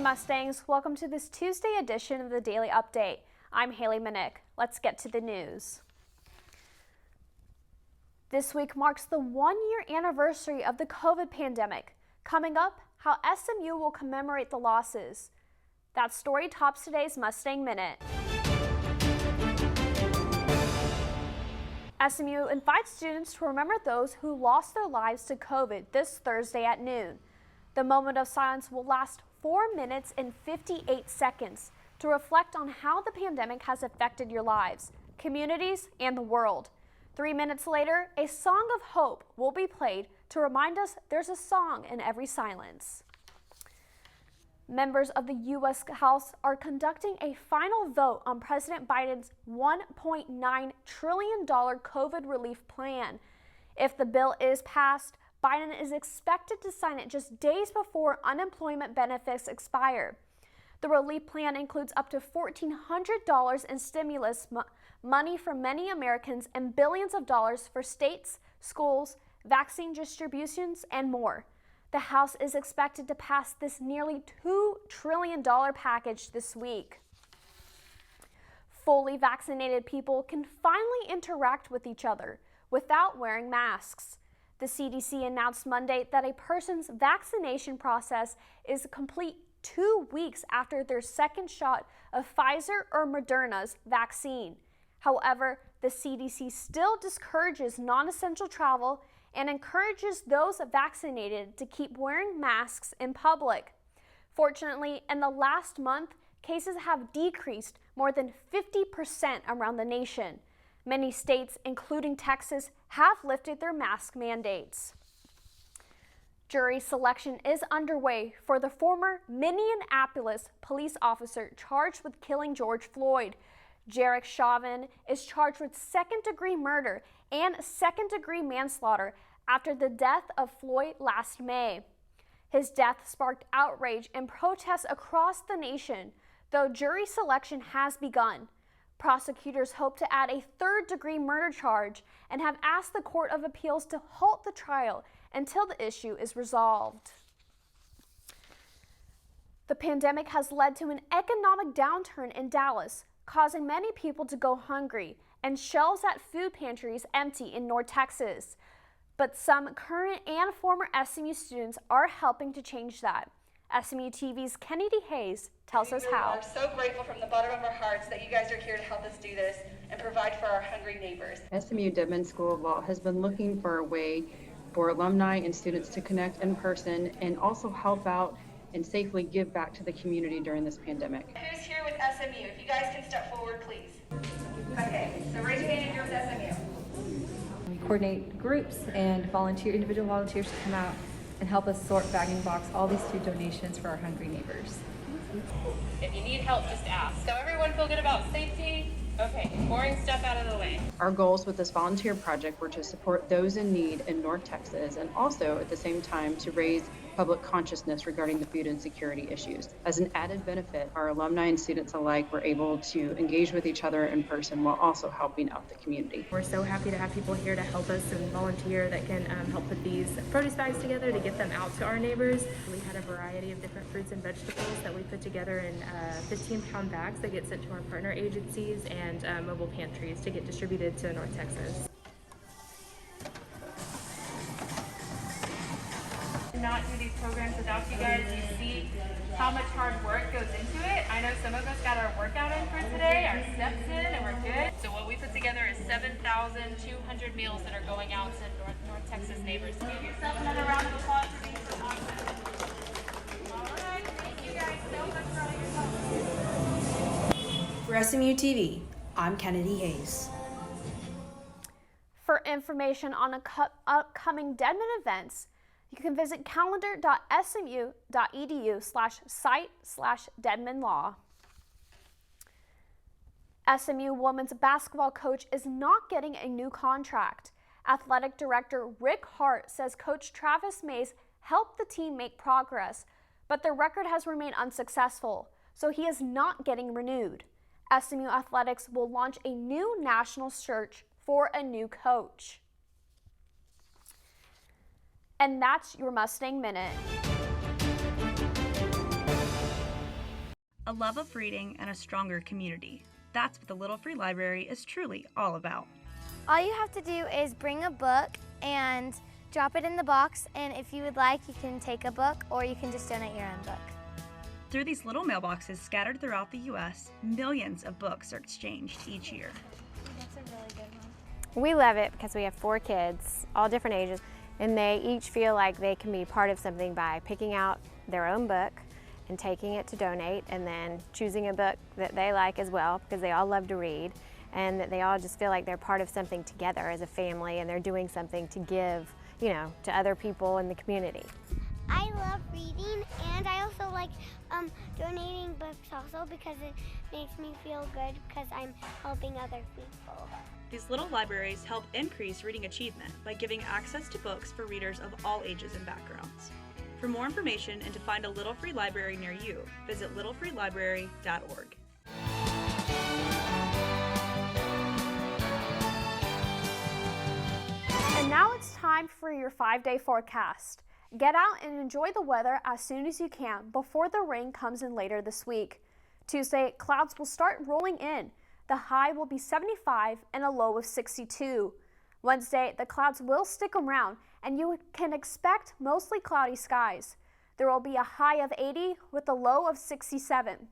Mustangs, welcome to this Tuesday edition of the Daily Update. I'm Haley Mnick. Let's get to the news. This week marks the one-year anniversary of the COVID pandemic. Coming up, how SMU will commemorate the losses. That story tops today's Mustang Minute. SMU invites students to remember those who lost their lives to COVID this Thursday at noon. The moment of silence will last 4 minutes and 58 seconds to reflect on how the pandemic has affected your lives, communities, and the world. 3 minutes later, a song of hope will be played to remind us there's a song in every silence. Members of the U.S. House are conducting a final vote on President Biden's $1.9 trillion COVID relief plan. If the bill is passed, Biden is expected to sign it just days before unemployment benefits expire. The relief plan includes up to $1,400 in stimulus money for many Americans and billions of dollars for states, schools, vaccine distributions, and more. The House is expected to pass this nearly $2 trillion package this week. Fully vaccinated people can finally interact with each other without wearing masks. The CDC announced Monday that a person's vaccination process is complete 2 weeks after their second shot of Pfizer or Moderna's vaccine. However, the CDC still discourages non-essential travel and encourages those vaccinated to keep wearing masks in public. Fortunately, in the last month, cases have decreased more than 50% around the nation. Many states, including Texas, have lifted their mask mandates. Jury selection is underway for the former Minneapolis police officer charged with killing George Floyd. Jarek Chauvin is charged with second-degree murder and second-degree manslaughter after the death of Floyd last May. His death sparked outrage and protests across the nation, though jury selection has begun. Prosecutors hope to add a third-degree murder charge and have asked the Court of Appeals to halt the trial until the issue is resolved. The pandemic has led to an economic downturn in Dallas, causing many people to go hungry and shelves at food pantries empty in North Texas. But some current and former SMU students are helping to change that. SMU-TV's Kennedy Hayes tells us how. We're so grateful from the bottom of our hearts that you guys are here to help us do this and provide for our hungry neighbors. SMU Dedman School of Law has been looking for a way for alumni and students to connect in person and also help out and safely give back to the community during this pandemic. Who's here with SMU? If you guys can step forward, please. Okay, so raise your hand if you're with SMU. We coordinate groups and individual volunteers to come out and help us sort, bag, and box all these food donations for our hungry neighbors. If you need help, just ask. So everyone feel good about safety? Okay, boring stuff out of the way. Our goals with this volunteer project were to support those in need in North Texas and also at the same time to raise public consciousness regarding the food insecurity issues. As an added benefit, our alumni and students alike were able to engage with each other in person while also helping out the community. We're so happy to have people here to help us and volunteer that can help put these produce bags together to get them out to our neighbors. We had a variety of different fruits and vegetables that we put together in 15-pound bags that get sent to our partner agencies and mobile pantries to get distributed to North Texas. Not do these programs without you guys. You see how much hard work goes into it. I know some of us got our workout in for today, our steps in, and we're good. So what we put together is 7,200 meals that are going out to North Texas neighbors. Give yourself another round of applause for being so awesome. All right, thank you guys so much for all your help. For SMU-TV, I'm Kennedy Hayes. For information on upcoming Dedman events, you can visit calendar.smu.edu/site/Dedman Law. SMU women's basketball coach is not getting a new contract. Athletic Director Rick Hart says Coach Travis May helped the team make progress, but their record has remained unsuccessful, so he is not getting renewed. SMU Athletics will launch a new national search for a new coach. And that's your Mustang Minute. a love of reading, and a stronger community. That's what the Little Free Library is truly all about. All you have to do is bring a book and drop it in the box, and if you would like, you can take a book or you can just donate your own book. Through these little mailboxes scattered throughout the U.S., millions of books are exchanged each year. That's a really good one. We love it because we have 4 kids, all different ages, and they each feel like they can be part of something by picking out their own book and taking it to donate, and then choosing a book that they like as well, because they all love to read, and that they all just feel like they're part of something together as a family, and they're doing something to give, to other people in the community. I love reading, and I also like donating books also because it makes me feel good because I'm helping other people. These little libraries help increase reading achievement by giving access to books for readers of all ages and backgrounds. For more information and to find a Little Free Library near you, visit littlefreelibrary.org. And now it's time for your 5-day forecast. Get out and enjoy the weather as soon as you can before the rain comes in later this week. Tuesday, clouds will start rolling in. The high will be 75 and a low of 62. Wednesday, the clouds will stick around and you can expect mostly cloudy skies. There will be a high of 80 with a low of 67.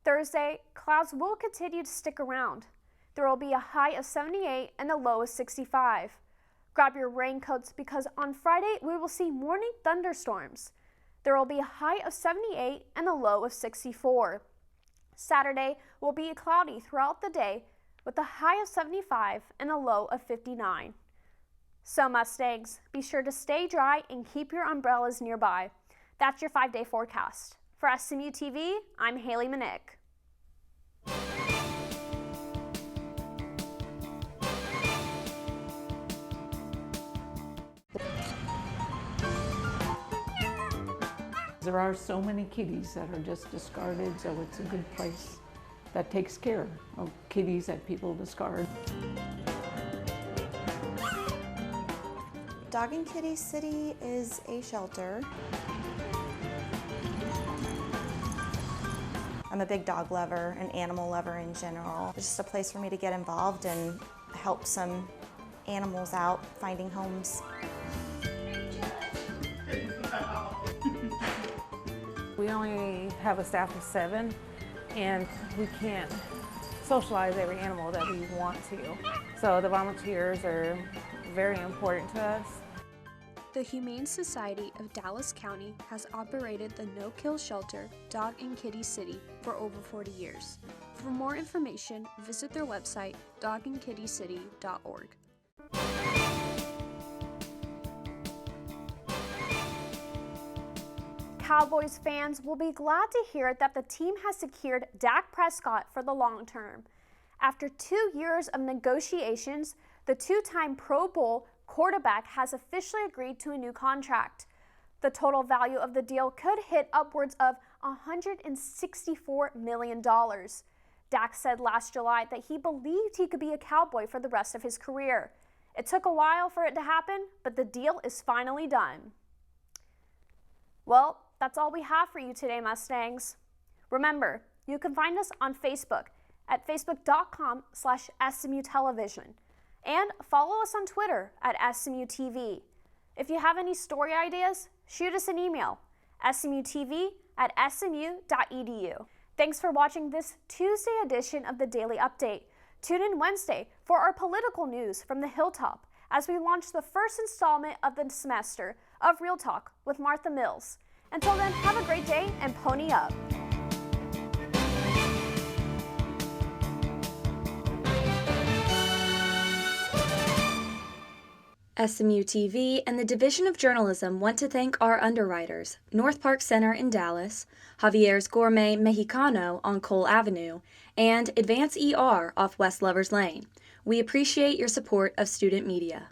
Thursday, clouds will continue to stick around. There will be a high of 78 and a low of 65. Grab your raincoats because on Friday we will see morning thunderstorms. There will be a high of 78 and a low of 64. Saturday will be cloudy throughout the day with a high of 75 and a low of 59. So Mustangs, be sure to stay dry and keep your umbrellas nearby. That's your 5-day forecast. For SMU-TV, I'm Haley Mnick. There are so many kitties that are just discarded, so it's a good place that takes care of kitties that people discard. Dog and Kitty City is a shelter. I'm a big dog lover, an animal lover in general. It's just a place for me to get involved and help some animals out finding homes. We only have a staff of 7, and we can't socialize every animal that we want to. So the volunteers are very important to us. The Humane Society of Dallas County has operated the no-kill shelter, Dog and Kitty City, for over 40 years. For more information, visit their website, dogandkittycity.org. Cowboys fans will be glad to hear that the team has secured Dak Prescott for the long term. After 2 years of negotiations, the 2-time Pro Bowl quarterback has officially agreed to a new contract. The total value of the deal could hit upwards of $164 million. Dak said last July that he believed he could be a Cowboy for the rest of his career. It took a while for it to happen, but the deal is finally done. Well, that's all we have for you today, Mustangs. Remember, you can find us on Facebook at facebook.com/SMU Television and follow us on Twitter at SMU-TV. If you have any story ideas, shoot us an email, smutv@smu.edu. Thanks for watching this Tuesday edition of the Daily Update. Tune in Wednesday for our political news from the Hilltop as we launch the first installment of the semester of Real Talk with Martha Mills. Until then, have a great day and pony up. SMU-TV and the Division of Journalism want to thank our underwriters, North Park Center in Dallas, Javier's Gourmet Mexicano on Cole Avenue, and Advance ER off West Lovers Lane. We appreciate your support of student media.